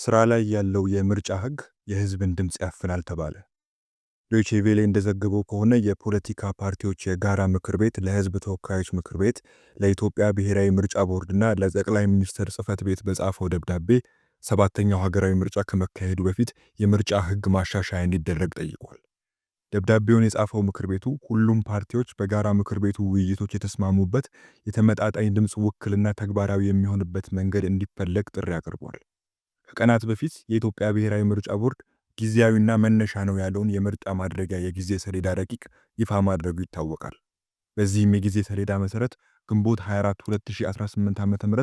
ስራ ላይ ያለው የምርጫ ህግ የህዝብን ድምጽ ያፍናል ተባለ። ዶይቼ ቬለ እንደዘገበው ከሆነ የፖለቲካ ፓርቲዎች የጋራ ምክር ቤት ለህዝብ ተወካዮች ምክር ቤት፣ ለኢትዮጵያ ብሔራዊ ምርጫ ቦርድና ለጠቅላይ ሚኒስትር ጽህፈት ቤት በጻፈው ደብዳቤ ሰባተኛው ሀገራዊ ምርጫ ከመካሄዱ በፊት የምርጫ ህግ ማሻሻያ እንዲደረግ ጠይቋል። ደብዳቤውን የጻፈው ምክር ቤቱ ሁሉም ፓርቲዎች በጋራ ምክር ቤቱ ውይይቶች የተስማሙበት የተመጣጣኝ ድምጽ ውክልና ተግባራዊ የሚሆንበት መንገድ እንዲፈለግ ጥሪ አቅርቧል። ከቀናት በፊት የኢትዮጵያ ብሔራዊ ምርጫ ቦርድ ጊዜያዊና መነሻ ነው ያለውን የምርጫ ማድረጊያ የጊዜ ሰሌዳ ረቂቅ ይፋ ማድረጉ ይታወቃል። በዚህም የጊዜ ሰሌዳ መሰረት ግንቦት 24 2018 ዓ.ም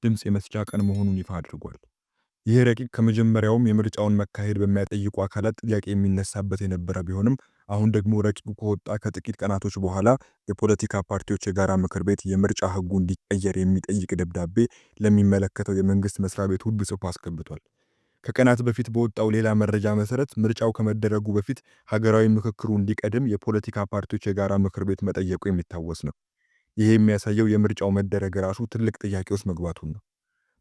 ድምጽ የመስጫ ቀን መሆኑን ይፋ አድርጓል። ይህ ረቂቅ ከመጀመሪያውም የምርጫውን መካሄድ በሚያጠይቁ አካላት ጥያቄ የሚነሳበት የነበረ ቢሆንም አሁን ደግሞ ረቂቁ ከወጣ ከጥቂት ቀናቶች በኋላ የፖለቲካ ፓርቲዎች የጋራ ምክር ቤት የምርጫ ህጉ እንዲቀየር የሚጠይቅ ደብዳቤ ለሚመለከተው የመንግስት መስሪያ ቤት ሁሉ ጽፎ አስገብቷል። ከቀናት በፊት በወጣው ሌላ መረጃ መሰረት ምርጫው ከመደረጉ በፊት ሀገራዊ ምክክሩ እንዲቀድም የፖለቲካ ፓርቲዎች የጋራ ምክር ቤት መጠየቁ የሚታወስ ነው። ይህ የሚያሳየው የምርጫው መደረግ ራሱ ትልቅ ጥያቄ ውስጥ መግባቱን ነው።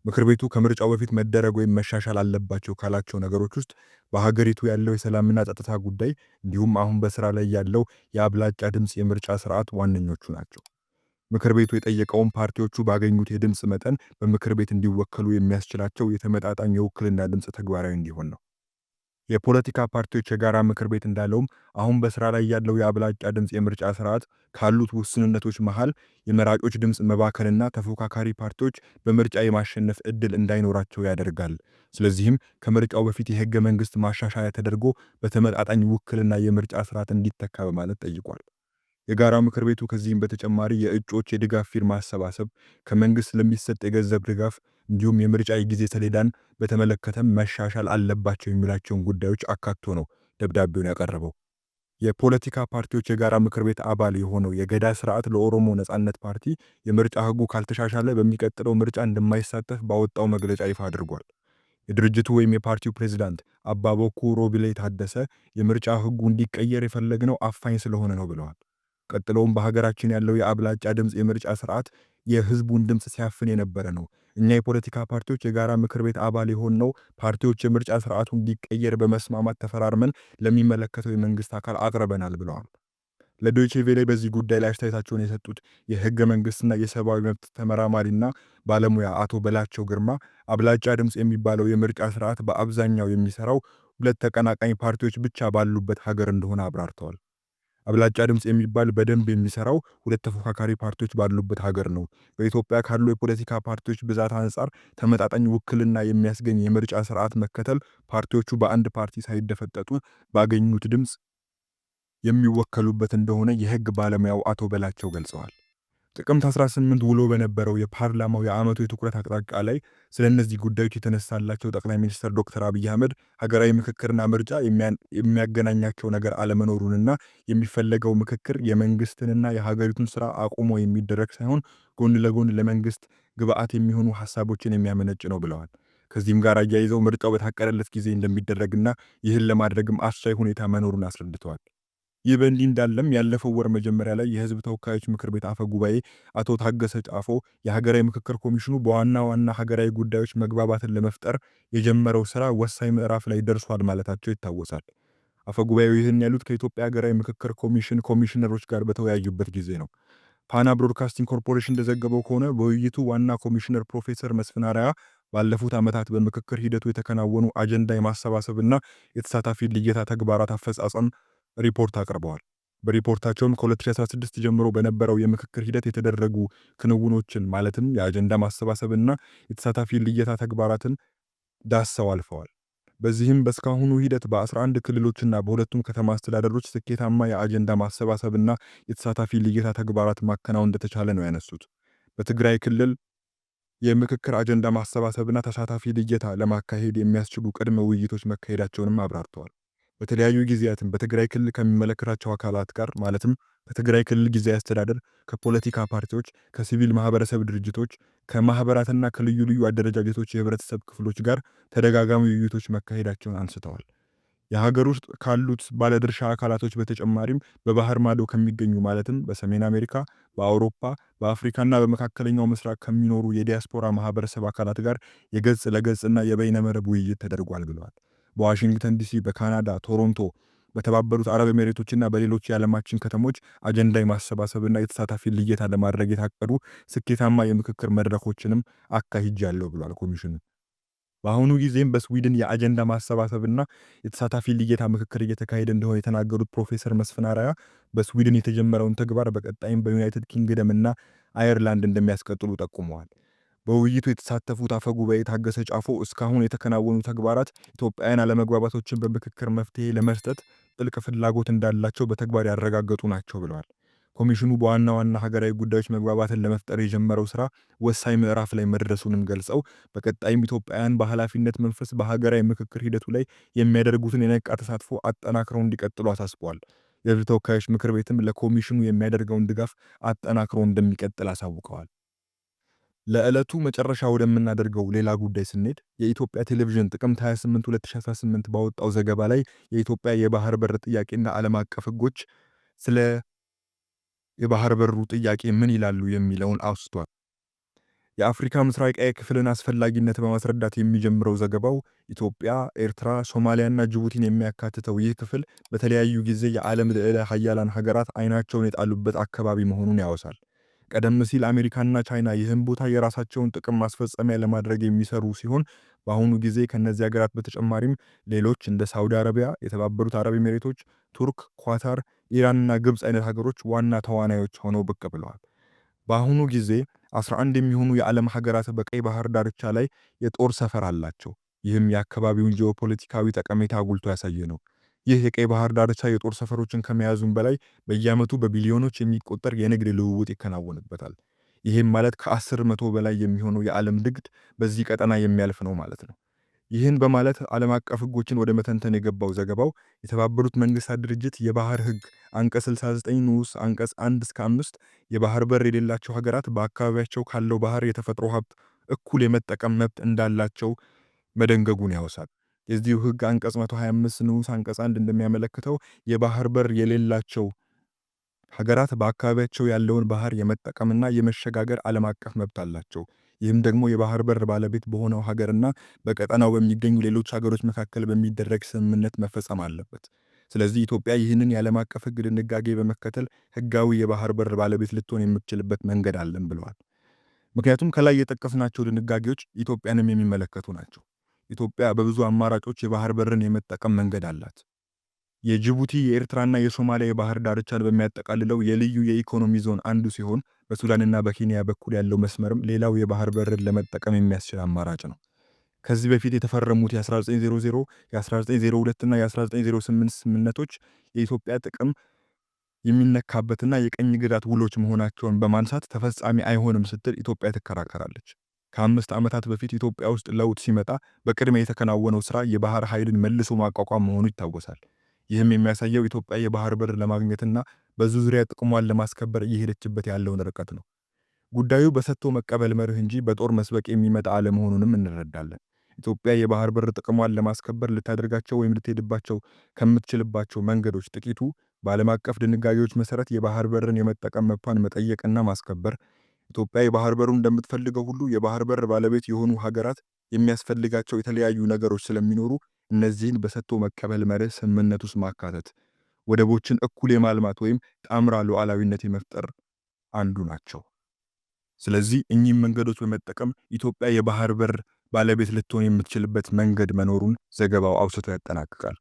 ምክር ቤቱ ከምርጫው በፊት መደረግ ወይም መሻሻል አለባቸው ካላቸው ነገሮች ውስጥ በሀገሪቱ ያለው የሰላምና ጸጥታ ጉዳይ እንዲሁም አሁን በስራ ላይ ያለው የአብላጫ ድምጽ የምርጫ ስርዓት ዋነኞቹ ናቸው። ምክር ቤቱ የጠየቀውን ፓርቲዎቹ ባገኙት የድምጽ መጠን በምክር ቤት እንዲወከሉ የሚያስችላቸው የተመጣጣኝ የውክልና ድምጽ ተግባራዊ እንዲሆን ነው። የፖለቲካ ፓርቲዎች የጋራ ምክር ቤት እንዳለውም አሁን በስራ ላይ ያለው የአብላጫ ድምጽ የምርጫ ስርዓት ካሉት ውስንነቶች መሃል የመራጮች ድምጽ መባከንና ተፎካካሪ ፓርቲዎች በምርጫ የማሸነፍ እድል እንዳይኖራቸው ያደርጋል። ስለዚህም ከምርጫው በፊት የህገ መንግስት ማሻሻያ ተደርጎ በተመጣጣኝ ውክልና የምርጫ ስርዓት እንዲተካ በማለት ጠይቋል። የጋራ ምክር ቤቱ ከዚህም በተጨማሪ የእጩዎች የድጋፍ ፊርማ ማሰባሰብ፣ ከመንግስት ለሚሰጥ የገንዘብ ድጋፍ እንዲሁም የምርጫ የጊዜ ሰሌዳን በተመለከተም መሻሻል አለባቸው የሚላቸውን ጉዳዮች አካቶ ነው ደብዳቤውን ያቀረበው። የፖለቲካ ፓርቲዎች የጋራ ምክር ቤት አባል የሆነው የገዳ ስርዓት ለኦሮሞ ነጻነት ፓርቲ የምርጫ ህጉ ካልተሻሻለ በሚቀጥለው ምርጫ እንደማይሳተፍ ባወጣው መግለጫ ይፋ አድርጓል። የድርጅቱ ወይም የፓርቲው ፕሬዝዳንት አባቦኩ ሮቢሌ ታደሰ የምርጫ ህጉ እንዲቀየር የፈለግነው አፋኝ ስለሆነ ነው ብለዋል። ቀጥሎም በሀገራችን ያለው የአብላጫ ድምጽ የምርጫ ስርዓት የህዝቡን ድምጽ ሲያፍን የነበረ ነው። እኛ የፖለቲካ ፓርቲዎች የጋራ ምክር ቤት አባል የሆነው ፓርቲዎች የምርጫ ስርዓቱን እንዲቀየር በመስማማት ተፈራርመን ለሚመለከተው የመንግስት አካል አቅርበናል ብለዋል። ለዶይቼ ቬለ በዚህ ጉዳይ ላይ አስተያየታቸውን የሰጡት የህገ መንግስትና የሰብአዊ መብት ተመራማሪና ባለሙያ አቶ በላቸው ግርማ አብላጫ ድምጽ የሚባለው የምርጫ ስርዓት በአብዛኛው የሚሰራው ሁለት ተቀናቃኝ ፓርቲዎች ብቻ ባሉበት ሀገር እንደሆነ አብራርተዋል። አብላጫ ድምጽ የሚባል በደንብ የሚሰራው ሁለት ተፎካካሪ ፓርቲዎች ባሉበት ሀገር ነው። በኢትዮጵያ ካሉ የፖለቲካ ፓርቲዎች ብዛት አንጻር ተመጣጣኝ ውክልና የሚያስገኝ የምርጫ ስርዓት መከተል ፓርቲዎቹ በአንድ ፓርቲ ሳይደፈጠጡ ባገኙት ድምጽ የሚወከሉበት እንደሆነ የህግ ባለሙያው አቶ በላቸው ገልጸዋል። ጥቅምት 18 ውሎ በነበረው የፓርላማው የዓመቱ የትኩረት አቅጣጫ ላይ ስለነዚህ ጉዳዮች የተነሳላቸው ጠቅላይ ሚኒስትር ዶክተር አብይ አህመድ ሀገራዊ ምክክርና ምርጫ የሚያገናኛቸው ነገር አለመኖሩንና የሚፈለገው ምክክር የመንግስትንና የሀገሪቱን ስራ አቁሞ የሚደረግ ሳይሆን ጎን ለጎን ለመንግስት ግብአት የሚሆኑ ሐሳቦችን የሚያመነጭ ነው ብለዋል። ከዚህም ጋር አያይዘው ምርጫው በታቀደለት ጊዜ እንደሚደረግና ይህን ለማድረግም አስቻይ ሁኔታ መኖሩን አስረድተዋል። ይህ በእንዲህ እንዳለም ያለፈው ወር መጀመሪያ ላይ የህዝብ ተወካዮች ምክር ቤት አፈ ጉባኤ አቶ ታገሰ ጫፎ የሀገራዊ ምክክር ኮሚሽኑ በዋና ዋና ሀገራዊ ጉዳዮች መግባባትን ለመፍጠር የጀመረው ስራ ወሳኝ ምዕራፍ ላይ ደርሷል ማለታቸው ይታወሳል። አፈ ጉባኤው ይህን ያሉት ከኢትዮጵያ ሀገራዊ ምክክር ኮሚሽን ኮሚሽነሮች ጋር በተወያዩበት ጊዜ ነው። ፋና ብሮድካስቲንግ ኮርፖሬሽን እንደዘገበው ከሆነ በውይይቱ ዋና ኮሚሽነር ፕሮፌሰር መስፍን አርአያ ባለፉት ዓመታት በምክክር ሂደቱ የተከናወኑ አጀንዳ የማሰባሰብና የተሳታፊ ልየታ ተግባራት አፈጻጸም ሪፖርት አቅርበዋል። በሪፖርታቸውም ከ2016 ጀምሮ በነበረው የምክክር ሂደት የተደረጉ ክንውኖችን ማለትም የአጀንዳ ማሰባሰብና የተሳታፊ ልየታ ተግባራትን ዳሰው አልፈዋል። በዚህም በስካሁኑ ሂደት በ11 ክልሎችና በሁለቱም ከተማ አስተዳደሮች ስኬታማ የአጀንዳ ማሰባሰብና የተሳታፊ ልየታ ተግባራት ማከናወን እንደተቻለ ነው ያነሱት። በትግራይ ክልል የምክክር አጀንዳ ማሰባሰብና ተሳታፊ ልየታ ለማካሄድ የሚያስችሉ ቅድመ ውይይቶች መካሄዳቸውንም አብራርተዋል። በተለያዩ ጊዜያትም በትግራይ ክልል ከሚመለከታቸው አካላት ጋር ማለትም ከትግራይ ክልል ጊዜያዊ አስተዳደር፣ ከፖለቲካ ፓርቲዎች፣ ከሲቪል ማህበረሰብ ድርጅቶች፣ ከማህበራትና ከልዩ ልዩ አደረጃጀቶች የህብረተሰብ ክፍሎች ጋር ተደጋጋሚ ውይይቶች መካሄዳቸውን አንስተዋል። የሀገር ውስጥ ካሉት ባለድርሻ አካላቶች በተጨማሪም በባህር ማዶ ከሚገኙ ማለትም በሰሜን አሜሪካ፣ በአውሮፓ፣ በአፍሪካና በመካከለኛው ምስራቅ ከሚኖሩ የዲያስፖራ ማህበረሰብ አካላት ጋር የገጽ ለገጽና የበይነ መረብ ውይይት ተደርጓል ብለዋል። በዋሽንግተን ዲሲ፣ በካናዳ ቶሮንቶ፣ በተባበሩት አረብ ኤሚሬቶችና በሌሎች የዓለማችን ከተሞች አጀንዳ የማሰባሰብና የተሳታፊ ልየታ ለማድረግ የታቀዱ ስኬታማ የምክክር መድረኮችንም አካሂጃለሁ ብሏል ኮሚሽኑ። በአሁኑ ጊዜም በስዊድን የአጀንዳ ማሰባሰብና የተሳታፊ ልየታ ምክክር እየተካሄደ እንደሆነ የተናገሩት ፕሮፌሰር መስፍን አርአያ በስዊድን የተጀመረውን ተግባር በቀጣይም በዩናይትድ ኪንግደም እና አየርላንድ እንደሚያስቀጥሉ ጠቁመዋል። በውይይቱ የተሳተፉት አፈ ጉባኤ ታገሰ ጫፎ እስካሁን የተከናወኑ ተግባራት ኢትዮጵያውያን አለመግባባቶችን በምክክር መፍትሄ ለመስጠት ጥልቅ ፍላጎት እንዳላቸው በተግባር ያረጋገጡ ናቸው ብለዋል። ኮሚሽኑ በዋና ዋና ሀገራዊ ጉዳዮች መግባባትን ለመፍጠር የጀመረው ስራ ወሳኝ ምዕራፍ ላይ መድረሱንም ገልጸው በቀጣይም ኢትዮጵያውያን በኃላፊነት መንፈስ በሀገራዊ ምክክር ሂደቱ ላይ የሚያደርጉትን የነቃ ተሳትፎ አጠናክረው እንዲቀጥሉ አሳስበዋል። የሕዝብ ተወካዮች ምክር ቤትም ለኮሚሽኑ የሚያደርገውን ድጋፍ አጠናክሮ እንደሚቀጥል አሳውቀዋል። ለዕለቱ መጨረሻ ወደምናደርገው ሌላ ጉዳይ ስንሄድ የኢትዮጵያ ቴሌቪዥን ጥቅምት 28 2018 ባወጣው ዘገባ ላይ የኢትዮጵያ የባህር በር ጥያቄና ዓለም አቀፍ ሕጎች ስለ የባህር በሩ ጥያቄ ምን ይላሉ የሚለውን አውስቷል። የአፍሪካ ምስራቃዊ ክፍልን አስፈላጊነት በማስረዳት የሚጀምረው ዘገባው ኢትዮጵያ፣ ኤርትራ፣ ሶማሊያና ጅቡቲን የሚያካትተው ይህ ክፍል በተለያዩ ጊዜ የዓለም ልዕለ ሀያላን ሀገራት አይናቸውን የጣሉበት አካባቢ መሆኑን ያወሳል። ቀደም ሲል አሜሪካና ቻይና ይህን ቦታ የራሳቸውን ጥቅም ማስፈጸሚያ ለማድረግ የሚሰሩ ሲሆን በአሁኑ ጊዜ ከነዚህ ሀገራት በተጨማሪም ሌሎች እንደ ሳውዲ አረቢያ፣ የተባበሩት አረብ ኤሚሬቶች፣ ቱርክ፣ ኳታር፣ ኢራንና ግብፅ አይነት ሀገሮች ዋና ተዋናዮች ሆነው ብቅ ብለዋል። በአሁኑ ጊዜ 11 የሚሆኑ የዓለም ሀገራት በቀይ ባህር ዳርቻ ላይ የጦር ሰፈር አላቸው። ይህም የአካባቢውን ጂኦፖለቲካዊ ጠቀሜታ አጉልቶ ያሳየ ነው። ይህ የቀይ ባህር ዳርቻ የጦር ሰፈሮችን ከመያዙም በላይ በየዓመቱ በቢሊዮኖች የሚቆጠር የንግድ ልውውጥ ይከናወንበታል። ይህም ማለት ከ10 በላይ የሚሆነው የዓለም ንግድ በዚህ ቀጠና የሚያልፍ ነው ማለት ነው። ይህን በማለት ዓለም አቀፍ ሕጎችን ወደ መተንተን የገባው ዘገባው የተባበሩት መንግስታት ድርጅት የባህር ሕግ አንቀጽ 69 ንዑስ አንቀጽ 1 እስከ 5 የባህር በር የሌላቸው ሀገራት በአካባቢያቸው ካለው ባህር የተፈጥሮ ሀብት እኩል የመጠቀም መብት እንዳላቸው መደንገጉን ያወሳል። የዚሁ ሕግ አንቀጽ 125 ንዑስ አንቀጽ 1 እንደሚያመለክተው የባህር በር የሌላቸው ሀገራት በአካባቢያቸው ያለውን ባህር የመጠቀምና የመሸጋገር ዓለም አቀፍ መብት አላቸው። ይህም ደግሞ የባህር በር ባለቤት በሆነው ሀገርና በቀጠናው በሚገኙ ሌሎች ሀገሮች መካከል በሚደረግ ስምምነት መፈጸም አለበት። ስለዚህ ኢትዮጵያ ይህንን የዓለም አቀፍ ሕግ ድንጋጌ በመከተል ሕጋዊ የባህር በር ባለቤት ልትሆን የምትችልበት መንገድ አለን ብለዋል። ምክንያቱም ከላይ የጠቀስናቸው ድንጋጌዎች ኢትዮጵያንም የሚመለከቱ ናቸው። ኢትዮጵያ በብዙ አማራጮች የባህር በርን የመጠቀም መንገድ አላት። የጅቡቲ የኤርትራና የሶማሊያ የባህር ዳርቻን በሚያጠቃልለው የልዩ የኢኮኖሚ ዞን አንዱ ሲሆን በሱዳንና በኬንያ በኩል ያለው መስመርም ሌላው የባህር በርን ለመጠቀም የሚያስችል አማራጭ ነው። ከዚህ በፊት የተፈረሙት የ1900፣ የ1902 እና የ1908 ስምምነቶች የኢትዮጵያ ጥቅም የሚነካበትና የቀኝ ግዛት ውሎች መሆናቸውን በማንሳት ተፈጻሚ አይሆንም ስትል ኢትዮጵያ ትከራከራለች። ከ5 ዓመታት በፊት ኢትዮጵያ ውስጥ ለውጥ ሲመጣ በቅድሚያ የተከናወነው ስራ የባህር ኃይልን መልሶ ማቋቋም መሆኑ ይታወሳል። ይህም የሚያሳየው ኢትዮጵያ የባህር በር ለማግኘትና በዙ ዙሪያ ጥቅሟን ለማስከበር እየሄደችበት ያለውን ርቀት ነው። ጉዳዩ በሰጥቶ መቀበል መርህ እንጂ በጦር መስበቅ የሚመጣ አለመሆኑንም እንረዳለን። ኢትዮጵያ የባህር በር ጥቅሟን ለማስከበር ልታደርጋቸው ወይም ልትሄድባቸው ከምትችልባቸው መንገዶች ጥቂቱ በዓለም አቀፍ ድንጋጌዎች መሰረት የባህር በርን የመጠቀም መብቷን መጠየቅና ማስከበር፣ ኢትዮጵያ የባህር በሩን እንደምትፈልገው ሁሉ የባህር በር ባለቤት የሆኑ ሀገራት የሚያስፈልጋቸው የተለያዩ ነገሮች ስለሚኖሩ እነዚህን በሰጥቶ መቀበል መርህ ስምምነት ውስጥ ማካተት፣ ወደቦችን እኩል የማልማት ወይም ጣምራ ሉዓላዊነት የመፍጠር አንዱ ናቸው። ስለዚህ እኚህም መንገዶች በመጠቀም ኢትዮጵያ የባህር በር ባለቤት ልትሆን የምትችልበት መንገድ መኖሩን ዘገባው አውስቶ ያጠናቅቃል።